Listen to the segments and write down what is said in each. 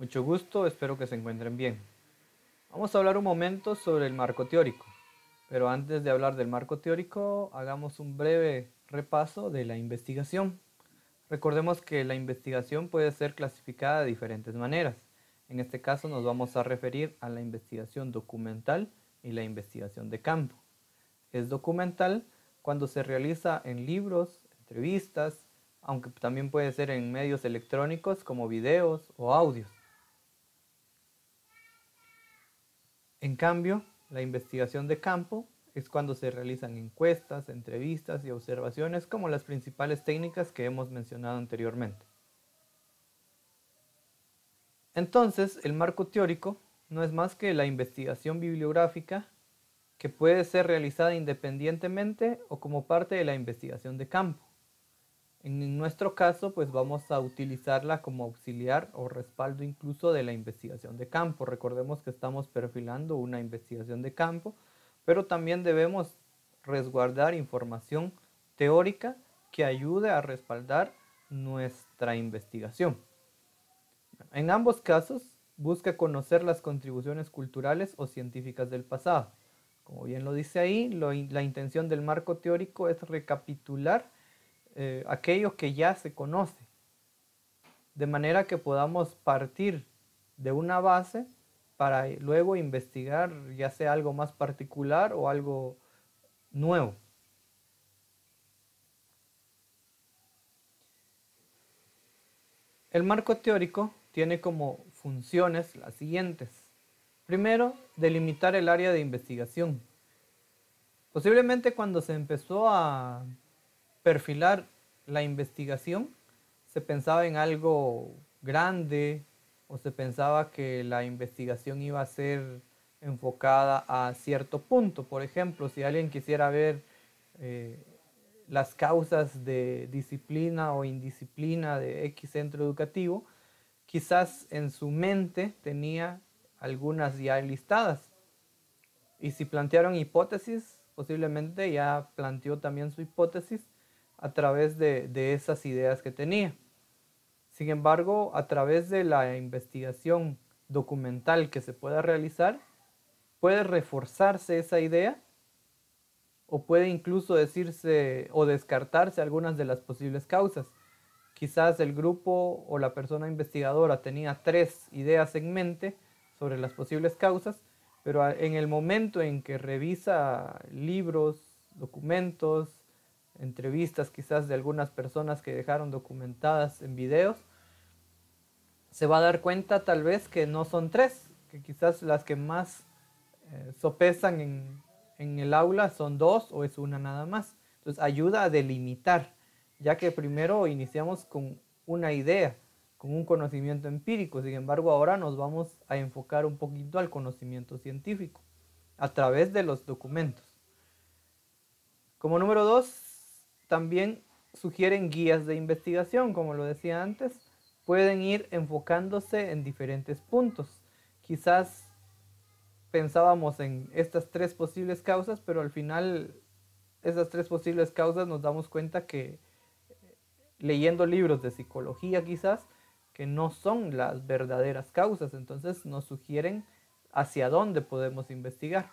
Mucho gusto, espero que se encuentren bien. Vamos a hablar un momento sobre el marco teórico, pero antes de hablar del marco teórico, hagamos un breve repaso de la investigación. Recordemos que la investigación puede ser clasificada de diferentes maneras. En este caso nos vamos a referir a la investigación documental y la investigación de campo. Es documental cuando se realiza en libros, entrevistas, aunque también puede ser en medios electrónicos como videos o audios. En cambio, la investigación de campo es cuando se realizan encuestas, entrevistas y observaciones como las principales técnicas que hemos mencionado anteriormente. Entonces, el marco teórico no es más que la investigación bibliográfica que puede ser realizada independientemente o como parte de la investigación de campo. En nuestro caso, pues vamos a utilizarla como auxiliar o respaldo incluso de la investigación de campo. Recordemos que estamos perfilando una investigación de campo, pero también debemos resguardar información teórica que ayude a respaldar nuestra investigación. En ambos casos, busca conocer las contribuciones culturales o científicas del pasado. Como bien lo dice ahí, la intención del marco teórico es recapitular aquello que ya se conoce, de manera que podamos partir de una base para luego investigar ya sea algo más particular o algo nuevo. El marco teórico tiene como funciones las siguientes. Primero, delimitar el área de investigación. Posiblemente cuando se empezó a perfilar la investigación, se pensaba en algo grande o se pensaba que la investigación iba a ser enfocada a cierto punto. Por ejemplo, si alguien quisiera ver las causas de disciplina o indisciplina de X centro educativo, quizás en su mente tenía algunas ya listadas. Y si plantearon hipótesis, posiblemente ya planteó también su hipótesis a través de esas ideas que tenía. Sin embargo, a través de la investigación documental que se pueda realizar, puede reforzarse esa idea o puede incluso decirse o descartarse algunas de las posibles causas. Quizás el grupo o la persona investigadora tenía 3 ideas en mente sobre las posibles causas, pero en el momento en que revisa libros, documentos, entrevistas quizás de algunas personas que dejaron documentadas en videos, se va a dar cuenta tal vez que no son 3, que quizás las que más sopesan en el aula son 2 o es una nada más. Entonces ayuda a delimitar, ya que primero iniciamos con una idea, con un conocimiento empírico, sin embargo ahora nos vamos a enfocar un poquito al conocimiento científico a través de los documentos. Como número 2, también sugieren guías de investigación, como lo decía antes, pueden ir enfocándose en diferentes puntos. Quizás pensábamos en estas 3 posibles causas, pero al final esas 3 posibles causas nos damos cuenta que leyendo libros de psicología quizás, que no son las verdaderas causas, entonces nos sugieren hacia dónde podemos investigar.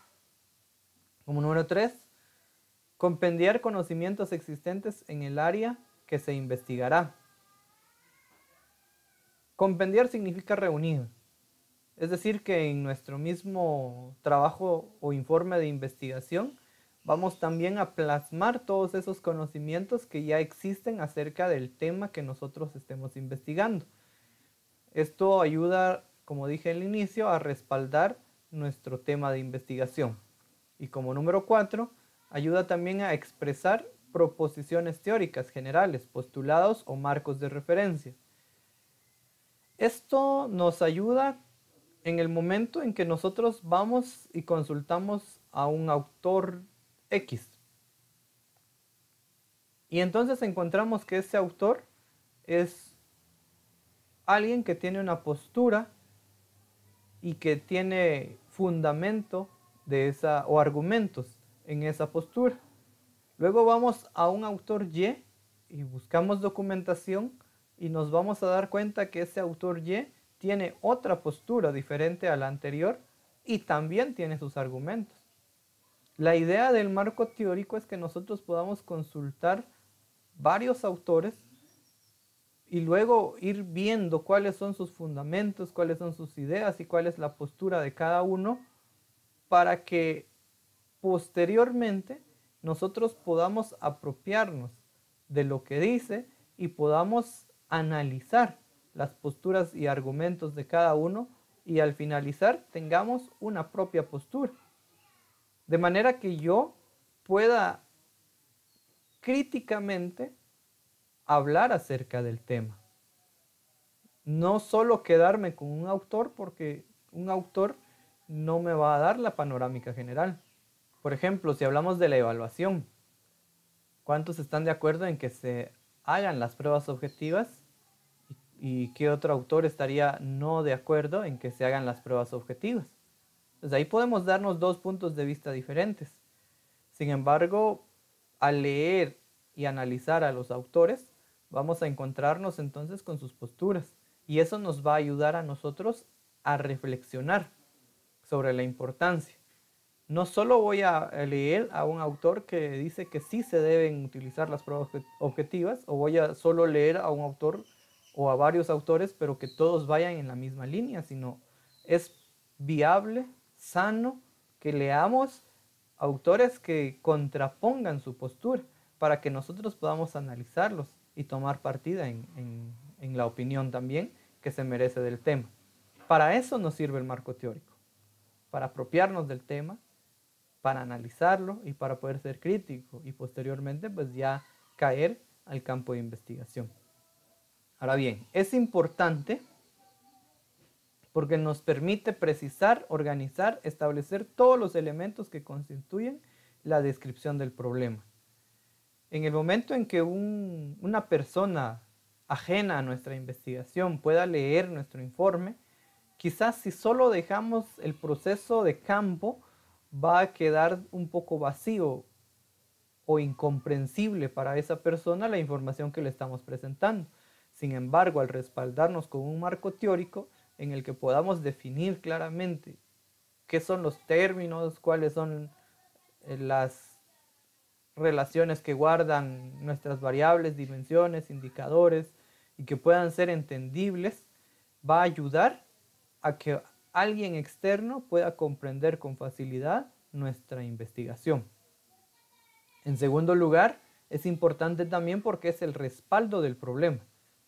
Como número 3, compendiar conocimientos existentes en el área que se investigará. Compendiar significa reunir, es decir que en nuestro mismo trabajo o informe de investigación vamos también a plasmar todos esos conocimientos que ya existen acerca del tema que nosotros estemos investigando. Esto ayuda, como dije al inicio, a respaldar nuestro tema de investigación. Y como número 4, ayuda también a expresar proposiciones teóricas generales, postulados o marcos de referencia. Esto nos ayuda en el momento en que nosotros vamos y consultamos a un autor X. Y entonces encontramos que ese autor es alguien que tiene una postura y que tiene fundamento de esa, o argumentos en esa postura. Luego vamos a un autor Y y buscamos documentación y nos vamos a dar cuenta que ese autor Y tiene otra postura diferente a la anterior y también tiene sus argumentos. La idea del marco teórico es que nosotros podamos consultar varios autores y luego ir viendo cuáles son sus fundamentos, cuáles son sus ideas y cuál es la postura de cada uno, para que posteriormente nosotros podamos apropiarnos de lo que dice y podamos analizar las posturas y argumentos de cada uno y al finalizar tengamos una propia postura. De manera que yo pueda críticamente hablar acerca del tema. No solo quedarme con un autor, porque un autor no me va a dar la panorámica general. Por ejemplo, si hablamos de la evaluación, ¿cuántos están de acuerdo en que se hagan las pruebas objetivas? ¿Y qué otro autor estaría no de acuerdo en que se hagan las pruebas objetivas? Entonces ahí podemos darnos dos puntos de vista diferentes. Sin embargo, al leer y analizar a los autores, vamos a encontrarnos entonces con sus posturas. Y eso nos va a ayudar a nosotros a reflexionar sobre la importancia. No solo voy a leer a un autor que dice que sí se deben utilizar las pruebas objetivas, o voy a solo leer a un autor o a varios autores, pero que todos vayan en la misma línea, sino es viable, sano, que leamos autores que contrapongan su postura para que nosotros podamos analizarlos y tomar partida en la opinión también que se merece del tema. Para eso nos sirve el marco teórico, para apropiarnos del tema, para analizarlo y para poder ser crítico y posteriormente pues ya caer al campo de investigación. Ahora bien, es importante porque nos permite precisar, organizar, establecer todos los elementos que constituyen la descripción del problema. En el momento en que una persona ajena a nuestra investigación pueda leer nuestro informe, quizás si solo dejamos el proceso de campo, va a quedar un poco vacío o incomprensible para esa persona la información que le estamos presentando. Sin embargo, al respaldarnos con un marco teórico en el que podamos definir claramente qué son los términos, cuáles son las relaciones que guardan nuestras variables, dimensiones, indicadores y que puedan ser entendibles, va a ayudar a que alguien externo pueda comprender con facilidad nuestra investigación. En segundo lugar, es importante también porque es el respaldo del problema.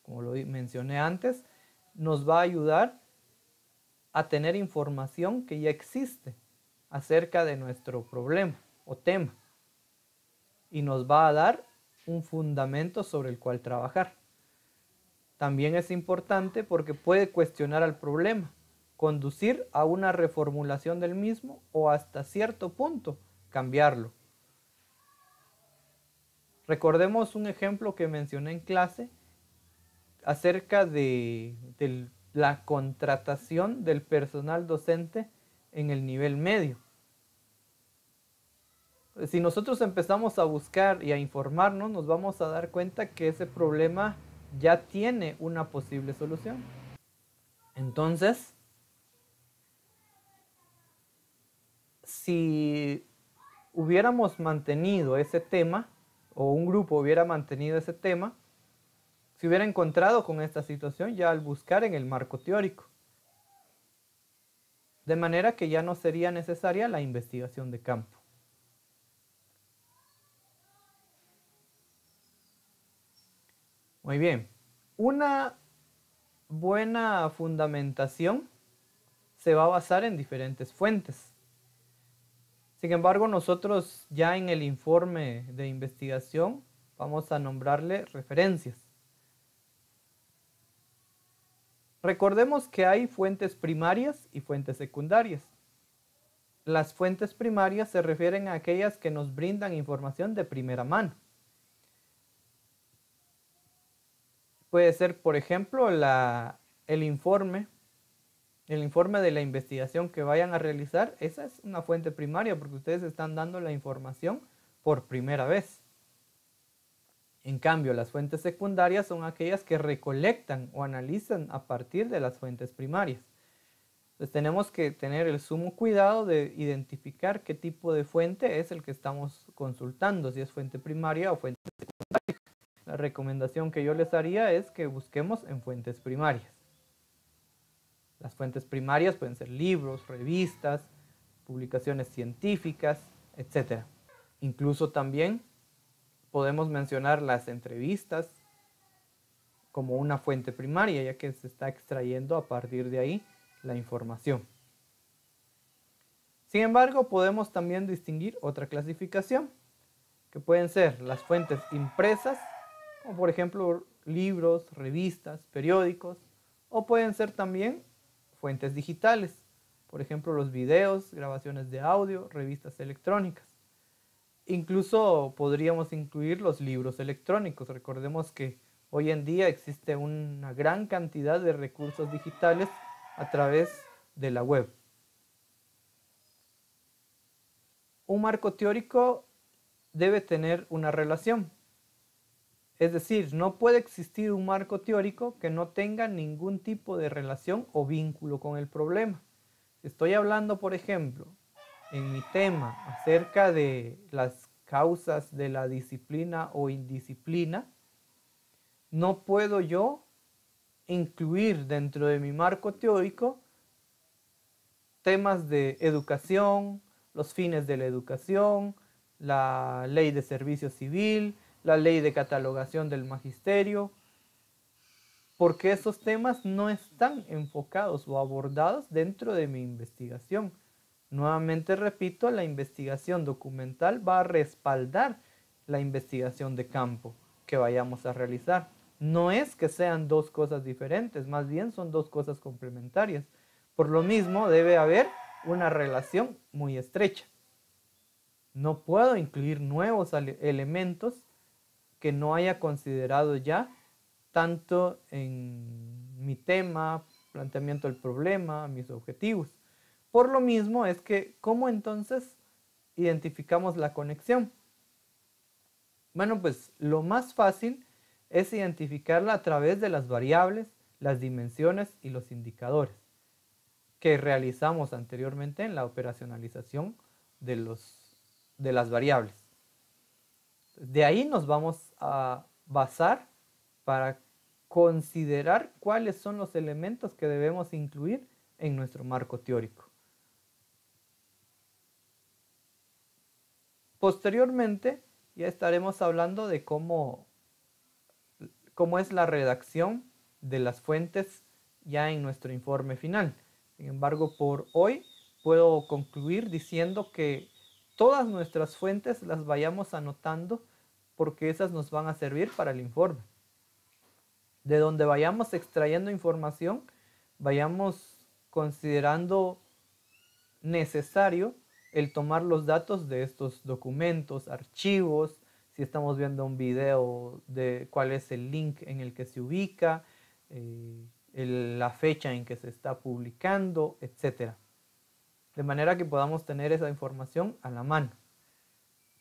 Como lo mencioné antes, nos va a ayudar a tener información que ya existe acerca de nuestro problema o tema y nos va a dar un fundamento sobre el cual trabajar. También es importante porque puede cuestionar al problema, conducir a una reformulación del mismo o hasta cierto punto cambiarlo. Recordemos un ejemplo que mencioné en clase acerca de la contratación del personal docente en el nivel medio. Si nosotros empezamos a buscar y a informarnos, nos vamos a dar cuenta que ese problema ya tiene una posible solución. Entonces, si hubiéramos mantenido ese tema, o un grupo hubiera mantenido ese tema, se hubiera encontrado con esta situación ya al buscar en el marco teórico. De manera que ya no sería necesaria la investigación de campo. Muy bien. Una buena fundamentación se va a basar en diferentes fuentes. Sin embargo, nosotros ya en el informe de investigación vamos a nombrarle referencias. Recordemos que hay fuentes primarias y fuentes secundarias. Las fuentes primarias se refieren a aquellas que nos brindan información de primera mano. Puede ser, por ejemplo, el informe de la investigación que vayan a realizar. Esa es una fuente primaria porque ustedes están dando la información por primera vez. En cambio, las fuentes secundarias son aquellas que recolectan o analizan a partir de las fuentes primarias. Entonces tenemos que tener el sumo cuidado de identificar qué tipo de fuente es el que estamos consultando, si es fuente primaria o fuente secundaria. La recomendación que yo les haría es que busquemos en fuentes primarias. Las fuentes primarias pueden ser libros, revistas, publicaciones científicas, etc. Incluso también podemos mencionar las entrevistas como una fuente primaria, ya que se está extrayendo a partir de ahí la información. Sin embargo, podemos también distinguir otra clasificación, que pueden ser las fuentes impresas, como por ejemplo libros, revistas, periódicos, o pueden ser también fuentes digitales, por ejemplo los videos, grabaciones de audio, revistas electrónicas. Incluso podríamos incluir los libros electrónicos. Recordemos que hoy en día existe una gran cantidad de recursos digitales a través de la web. Un marco teórico debe tener una relación. Es decir, no puede existir un marco teórico que no tenga ningún tipo de relación o vínculo con el problema. Si estoy hablando, por ejemplo, en mi tema acerca de las causas de la disciplina o indisciplina, no puedo yo incluir dentro de mi marco teórico temas de educación, los fines de la educación, la ley de servicio civil, la ley de catalogación del magisterio, porque esos temas no están enfocados o abordados dentro de mi investigación. Nuevamente repito, la investigación documental va a respaldar la investigación de campo que vayamos a realizar. No es que sean dos cosas diferentes, más bien son dos cosas complementarias. Por lo mismo, debe haber una relación muy estrecha. No puedo incluir nuevos elementos que no haya considerado ya, tanto en mi tema, planteamiento del problema, mis objetivos. Por lo mismo es que, ¿cómo entonces identificamos la conexión? Bueno, pues lo más fácil es identificarla a través de las variables, las dimensiones y los indicadores que realizamos anteriormente en la operacionalización de las variables. De ahí nos vamos a basar para considerar cuáles son los elementos que debemos incluir en nuestro marco teórico. Posteriormente ya estaremos hablando de cómo es la redacción de las fuentes ya en nuestro informe final. Sin embargo, por hoy puedo concluir diciendo que todas nuestras fuentes las vayamos anotando porque esas nos van a servir para el informe. De donde vayamos extrayendo información, vayamos considerando necesario el tomar los datos de estos documentos, archivos, si estamos viendo un video de cuál es el link en el que se ubica, la fecha en que se está publicando, etc. De manera que podamos tener esa información a la mano.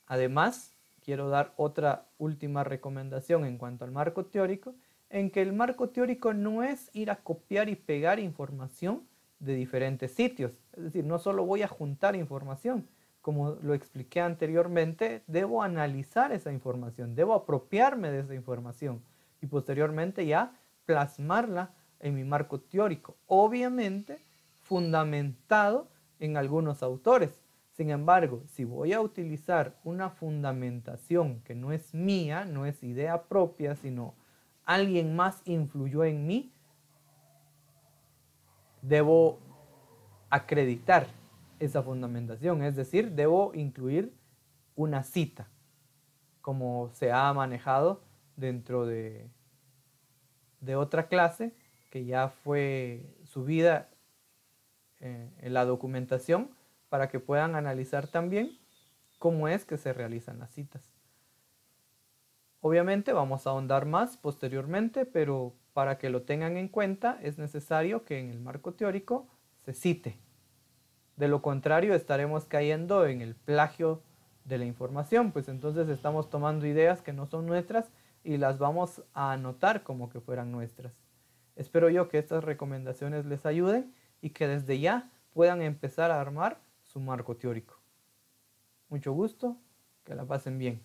Además, quiero dar otra última recomendación en cuanto al marco teórico, en que el marco teórico no es ir a copiar y pegar información de diferentes sitios. Es decir, no solo voy a juntar información, como lo expliqué anteriormente, debo analizar esa información, debo apropiarme de esa información y posteriormente ya plasmarla en mi marco teórico, obviamente fundamentado en algunos autores. Sin embargo, si voy a utilizar una fundamentación que no es mía, no es idea propia, sino alguien más influyó en mí, debo acreditar esa fundamentación, es decir, debo incluir una cita, como se ha manejado dentro de otra clase que ya fue subida en la documentación para que puedan analizar también cómo es que se realizan las citas. Obviamente vamos a ahondar más posteriormente, pero para que lo tengan en cuenta es necesario que en el marco teórico se cite. De lo contrario estaremos cayendo en el plagio de la información, pues entonces estamos tomando ideas que no son nuestras y las vamos a anotar como que fueran nuestras. Espero yo que estas recomendaciones les ayuden y que desde ya puedan empezar a armar su marco teórico. Mucho gusto, que la pasen bien.